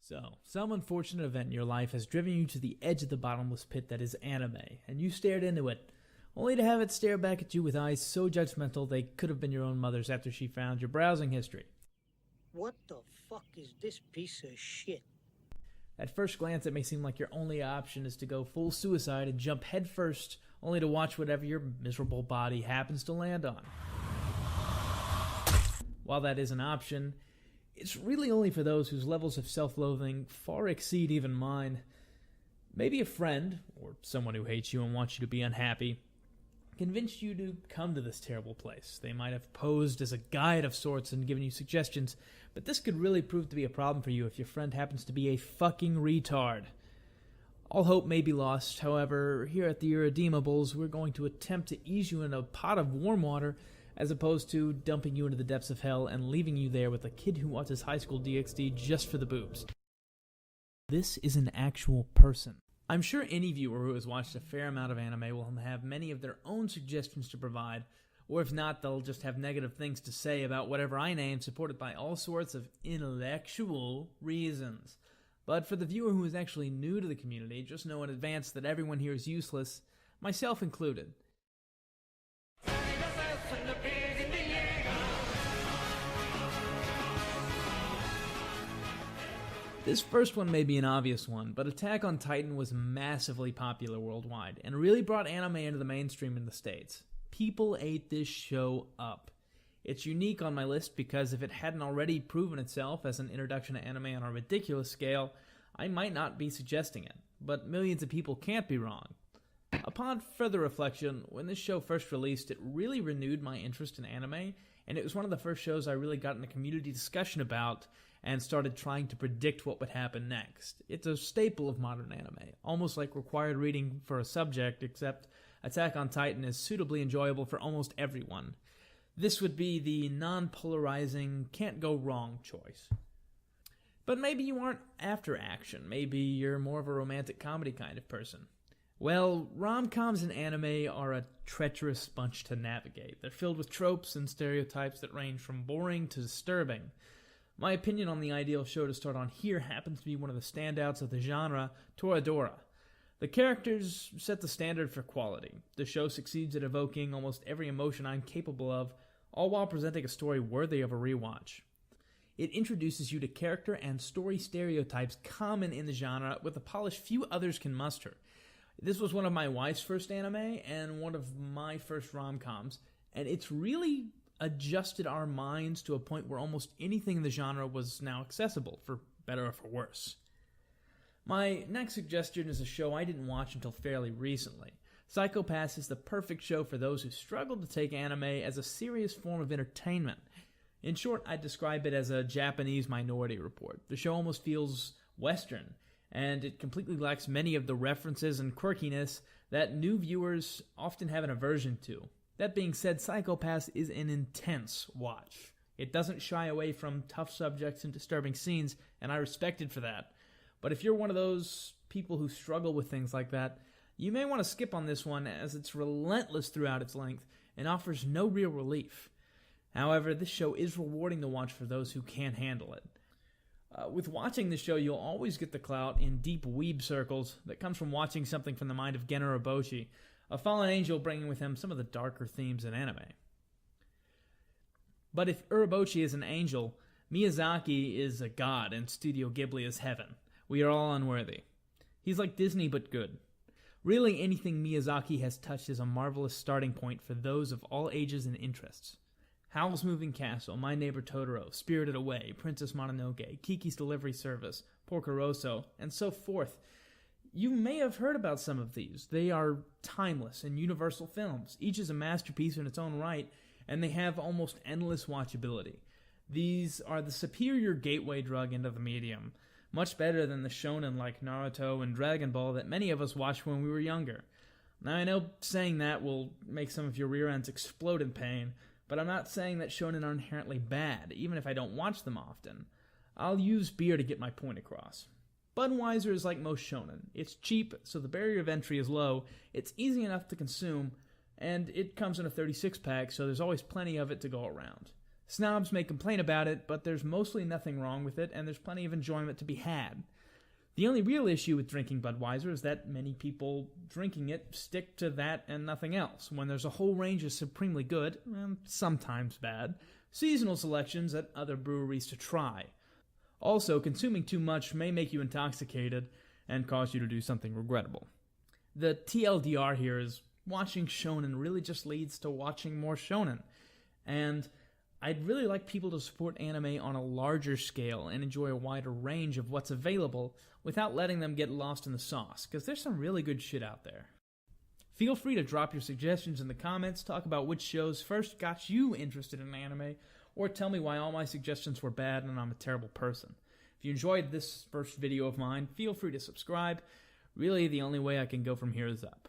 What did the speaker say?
So, some unfortunate event in your life has driven you to the edge of the bottomless pit that is anime, and you stared into it, only to have it stare back at you with eyes so judgmental they could have been your own mother's after she found your browsing history. What the fuck is this piece of shit? At first glance, it may seem like your only option is to go full suicide and jump headfirst, only to watch whatever your miserable body happens to land on. While that is an option, it's really only for those whose levels of self-loathing far exceed even mine. Maybe a friend, or someone who hates you and wants you to be unhappy, convinced you to come to this terrible place. They might have posed as a guide of sorts and given you suggestions, but this could really prove to be a problem for you if your friend happens to be a fucking retard. All hope may be lost. However, here at the Irredeemables, we're going to attempt to ease you in a pot of warm water as opposed to dumping you into the depths of hell and leaving you there with a kid who watches High School DxD just for the boobs. This is an actual person. I'm sure any viewer who has watched a fair amount of anime will have many of their own suggestions to provide, or if not, they'll just have negative things to say about whatever I name, supported by all sorts of intellectual reasons. But for the viewer who is actually new to the community, just know in advance that everyone here is useless, myself included. This first one may be an obvious one, but Attack on Titan was massively popular worldwide, and really brought anime into the mainstream in the States. People ate this show up. It's unique on my list because if it hadn't already proven itself as an introduction to anime on a ridiculous scale, I might not be suggesting it, but millions of people can't be wrong. Upon further reflection, when this show first released, it really renewed my interest in anime, and it was one of the first shows I really got in a community discussion about and started trying to predict what would happen next. It's a staple of modern anime, almost like required reading for a subject, except Attack on Titan is suitably enjoyable for almost everyone. This would be the non-polarizing, can't-go-wrong choice. But maybe you aren't after action. Maybe you're more of a romantic comedy kind of person. Well, rom-coms and anime are a treacherous bunch to navigate. They're filled with tropes and stereotypes that range from boring to disturbing. My opinion on the ideal show to start on here happens to be one of the standouts of the genre, Toradora. The characters set the standard for quality. The show succeeds at evoking almost every emotion I'm capable of, all while presenting a story worthy of a rewatch. It introduces you to character and story stereotypes common in the genre with a polish few others can muster. This was one of my wife's first anime and one of my first rom-coms, and it's really adjusted our minds to a point where almost anything in the genre was now accessible, for better or for worse. My next suggestion is a show I didn't watch until fairly recently. Psycho Pass is the perfect show for those who struggle to take anime as a serious form of entertainment. In short, I'd describe it as a Japanese Minority Report. The show almost feels Western, and it completely lacks many of the references and quirkiness that new viewers often have an aversion to. That being said, Psycho Pass is an intense watch. It doesn't shy away from tough subjects and disturbing scenes, and I respect it for that. But if you're one of those people who struggle with things like that, you may want to skip on this one as it's relentless throughout its length and offers no real relief. However, this show is rewarding to watch for those who can't handle it. With watching this show, you'll always get the clout in deep weeb circles that comes from watching something from the mind of Gen Urobuchi, a fallen angel bringing with him some of the darker themes in anime. But if Urobuchi is an angel, Miyazaki is a god and Studio Ghibli is heaven. We are all unworthy. He's like Disney but good. Really, anything Miyazaki has touched is a marvelous starting point for those of all ages and interests. Howl's Moving Castle, My Neighbor Totoro, Spirited Away, Princess Mononoke, Kiki's Delivery Service, Porco Rosso, and so forth. You may have heard about some of these. They are timeless and universal films. Each is a masterpiece in its own right, and they have almost endless watchability. These are the superior gateway drug into the medium, much better than the shonen like Naruto and Dragon Ball that many of us watched when we were younger. Now, I know saying that will make some of your rear ends explode in pain, but I'm not saying that shonen are inherently bad, even if I don't watch them often. I'll use beer to get my point across. Budweiser is like most shonen. It's cheap, so the barrier of entry is low, it's easy enough to consume, and it comes in a 36-pack, so there's always plenty of it to go around. Snobs may complain about it, but there's mostly nothing wrong with it, and there's plenty of enjoyment to be had. The only real issue with drinking Budweiser is that many people drinking it stick to that and nothing else, when there's a whole range of supremely good, and sometimes bad, seasonal selections at other breweries to try. Also, consuming too much may make you intoxicated and cause you to do something regrettable. The TLDR here is watching shonen really just leads to watching more shonen, and I'd really like people to support anime on a larger scale and enjoy a wider range of what's available without letting them get lost in the sauce, because there's some really good shit out there. Feel free to drop your suggestions in the comments, talk about which shows first got you interested in anime, or tell me why all my suggestions were bad and I'm a terrible person. If you enjoyed this first video of mine, feel free to subscribe. Really, the only way I can go from here is up.